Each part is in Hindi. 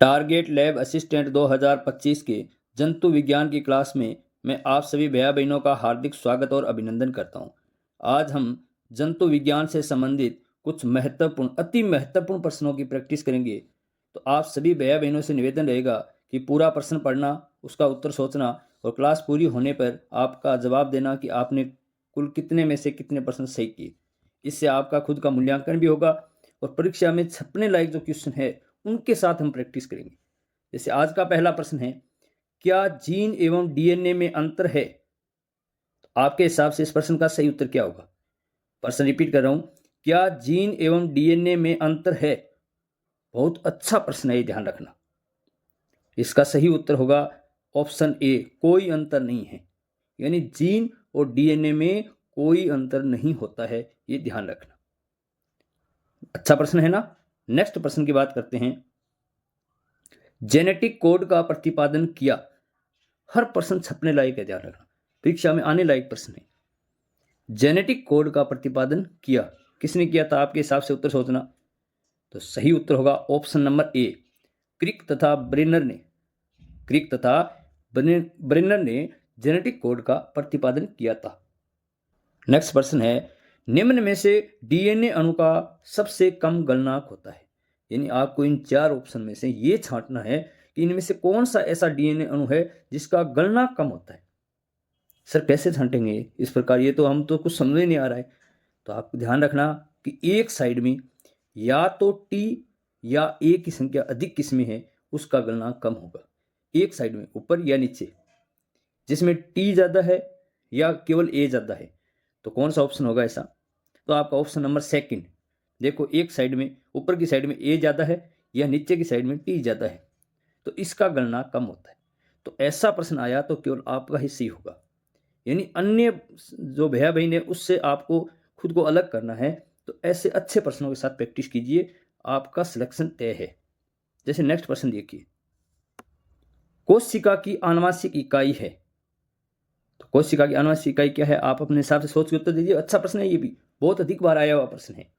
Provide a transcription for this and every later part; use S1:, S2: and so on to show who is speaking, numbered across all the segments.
S1: टारगेट लैब असिस्टेंट 2025 के जंतु विज्ञान की क्लास में मैं आप सभी भैया बहनों का हार्दिक स्वागत और अभिनंदन करता हूं। आज हम जंतु विज्ञान से संबंधित कुछ अति महत्वपूर्ण प्रश्नों की प्रैक्टिस करेंगे। तो आप सभी भैया बहनों से निवेदन रहेगा कि पूरा प्रश्न पढ़ना, उसका उत्तर सोचना और क्लास पूरी होने पर आपका जवाब देना कि आपने कुल कितने में से कितने प्रश्न सही किए। इससे आपका खुद का मूल्यांकन भी होगा और परीक्षा में छपने लायक जो क्वेश्चन है उनके साथ हम प्रैक्टिस करेंगे। जैसे आज का पहला प्रश्न है, क्या जीन एवं डीएनए में अंतर है? तो आपके हिसाब से इस प्रश्न का सही उत्तर क्या होगा? प्रश्न रिपीट कर रहा हूं, क्या जीन एवं डीएनए में अंतर है? बहुत अच्छा प्रश्न है, ध्यान रखना। इसका सही उत्तर होगा ऑप्शन ए, कोई अंतर नहीं है। यानी जीन और डीएनए में कोई अंतर नहीं होता है, ये ध्यान रखना। अच्छा प्रश्न है ना। नेक्स्ट प्रश्न की बात करते हैं। जेनेटिक कोड का प्रतिपादन किया। हर प्रश्न छपने लायक है, ध्यान रखना, परीक्षा में आने लायक प्रश्न है। जेनेटिक कोड का प्रतिपादन किया, किसने किया था? आपके हिसाब से उत्तर सोचना। तो सही उत्तर होगा ऑप्शन नंबर ए, क्रिक तथा ब्रेनर ने जेनेटिक कोड का प्रतिपादन किया था। नेक्स्ट प्रश्न है, निम्न में से डीएनए अणु का सबसे कम गलनांक होता है। यानी आपको इन चार ऑप्शन में से ये छांटना है कि इनमें से कौन सा ऐसा डीएनए अणु है जिसका गलनांक कम होता है। सर कैसे छांटेंगे इस प्रकार? ये तो हम तो कुछ समझ ही नहीं आ रहा है। तो आपको ध्यान रखना कि एक साइड में या तो टी या ए की संख्या अधिक किस्में है, उसका गलनांक कम होगा। एक साइड में, ऊपर या नीचे, जिसमें टी ज्यादा है या केवल ए ज्यादा है, तो कौन सा ऑप्शन होगा ऐसा? तो आपका ऑप्शन नंबर सेकंड। देखो, एक साइड में, ऊपर की साइड में ए ज्यादा है या नीचे की साइड में टी ज्यादा है, तो इसका गणना कम होता है। तो ऐसा प्रश्न आया तो केवल आपका ही सही होगा। यानी अन्य जो भैया बहन है उससे आपको खुद को अलग करना है। तो ऐसे अच्छे प्रश्नों के साथ प्रैक्टिस कीजिए, आपका सिलेक्शन तय है। जैसे नेक्स्ट प्रश्न देखिए, कोशिका की आनुवांशिक इकाई है। तो कोशिका की आनुवांशिक इकाई क्या है? आप अपने हिसाब से सोच के उत्तर दीजिए। अच्छा प्रश्न है, ये भी बहुत अधिक बार आया हुआ प्रश्न है।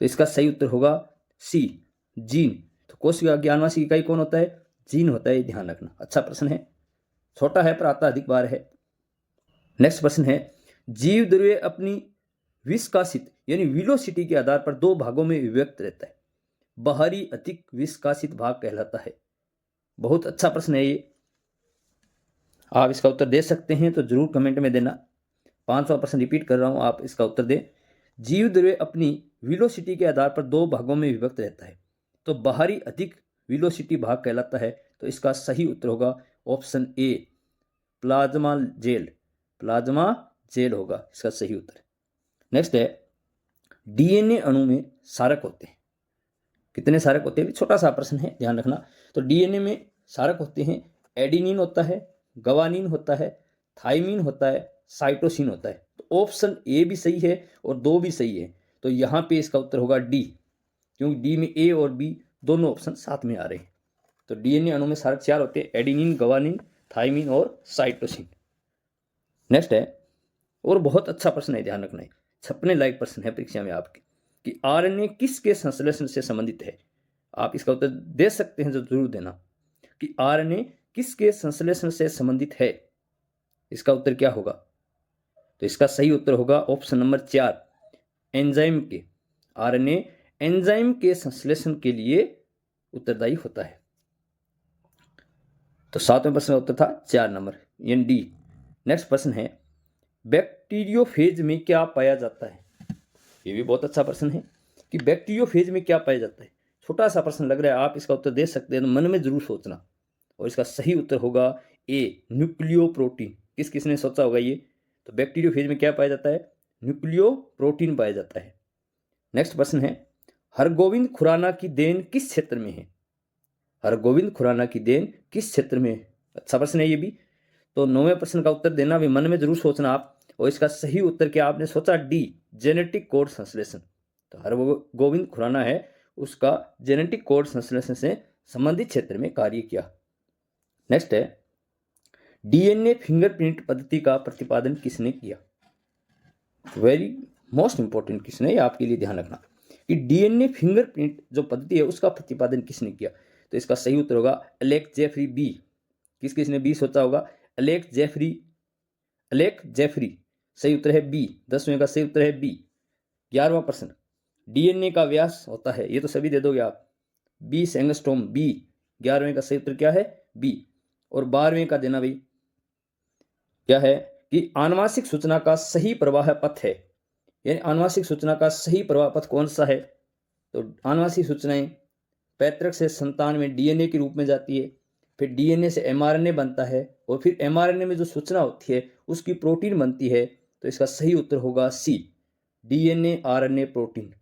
S1: तो इसका सही उत्तर होगा सी, जीन। तो कोशिका की आनुवांशिक इकाई कौन होता है? जीन होता है, ध्यान रखना। अच्छा प्रश्न है, छोटा है पर आता अधिक बार है। नेक्स्ट प्रश्न है, जीव द्रव्य अपनी विस्कासित यानी विलोसिटी के आधार पर दो भागों में विभक्त रहता है। बाहरी अधिक विस्कासित भाग कहलाता है। बहुत अच्छा प्रश्न है ये, आप इसका उत्तर दे सकते हैं तो जरूर कमेंट में देना। 5वां प्रश्न रिपीट कर रहा हूं, आप इसका उत्तर दें। जीव द्रव्य अपनी विलोसिटी के आधार पर दो भागों में विभक्त रहता है, तो बाहरी अधिक विलोसिटी भाग कहलाता है। तो इसका सही उत्तर होगा ऑप्शन ए, प्लाज्मा जेल होगा इसका सही उत्तर। नेक्स्ट है, डीएनए अणु में सारक होते हैं। कितने सारक होते हैं? छोटा सा प्रश्न है, ध्यान रखना। तो डीएनए में सारक होते हैं, एडिनिन होता है, गवानीन होता है, थाइमिन होता है, साइटोसिन होता है। तो ऑप्शन ए भी सही है और 2 भी सही है। तो यहाँ पे इसका उत्तर होगा डी, क्योंकि डी में ए और बी दोनों ऑप्शन साथ में आ रहे हैं। तो डीएनए अणु में सारक 4 होते हैं, एडिनिन, गवानीन, थाइमिन और साइटोसिन। नेक्स्ट है, और बहुत अच्छा प्रश्न है, ध्यान रखना है, छपने लायक प्रश्न है परीक्षा में आपके, कि आरएनए किसके संश्लेषण से संबंधित है। आप इसका उत्तर दे सकते हैं तो जरूर देना कि आरएनए किसके संश्लेषण से संबंधित है। इसका उत्तर क्या होगा? तो इसका सही उत्तर होगा ऑप्शन नंबर 4, एंजाइम के। आरएनए एंजाइम के संश्लेषण के लिए उत्तरदायी होता है। तो 7वें प्रश्न का उत्तर था 4 नंबर, यानी डी। नेक्स्ट प्रश्न है, बैक्टीरियोफेज में क्या पाया जाता है? ये भी बहुत अच्छा प्रश्न है कि बैक्टीरियोफेज में क्या पाया जाता है। छोटा सा प्रश्न लग रहा है, आप इसका उत्तर दे सकते हैं तो मन में जरूर सोचना। और इसका सही उत्तर होगा ए, न्यूक्लियोप्रोटीन। किसने सोचा होगा ये? तो बैक्टीरियोफेज में क्या पाया जाता है? न्यूक्लियोप्रोटीन पाया जाता है। नेक्स्ट प्रश्न है, हरगोविंद खुराना की देन किस क्षेत्र में है? हरगोविंद खुराना की देन किस क्षेत्र में है? अच्छा प्रश्न है ये भी। तो 9वें प्रश्न का उत्तर देना भी मन में जरूर सोचना आप। और इसका सही उत्तर क्या आपने सोचा? डी, जेनेटिक कोड संश्लेषण। तो हरगोविंद खुराना है, उसका जेनेटिक कोड संश्लेषण से संबंधित क्षेत्र में कार्य किया। नेक्स्ट है, डीएनए फिंगरप्रिंट पद्धति का प्रतिपादन किसने किया? वेरी मोस्ट इंपॉर्टेंट क्वेश्चन है आपके लिए, ध्यान रखना कि डीएनए फिंगरप्रिंट जो पद्धति है उसका प्रतिपादन किसने किया। तो इसका सही उत्तर होगा एलेक्स जेफरी बी। किस किस ने बी सोचा होगा? Alex Jeffrey. सही उत्तर है बी। 10वें का सही उत्तर है बी। 11वां प्रश्न, डीएनए का व्यास होता है, ये तो सभी दे दोगे आप, 20 एंगस्ट्रॉम, बी। 11वें का सही उत्तर क्या है? बी। और 12वें का देना भाई, क्या है कि आनुवांशिक सूचना का सही प्रवाह पथ है, यानी आनुवांशिक सूचना का सही प्रवाह पथ कौन सा है? तो आनुवांशिक सूचनाएं पैतृक से संतान में डीएनए के रूप में जाती है, फिर डीएनए से एमआरएनए बनता है, और फिर एमआरएनए में जो सूचना होती है उसकी प्रोटीन बनती है। तो इसका सही उत्तर होगा सी, डीएनए आरएनए प्रोटीन।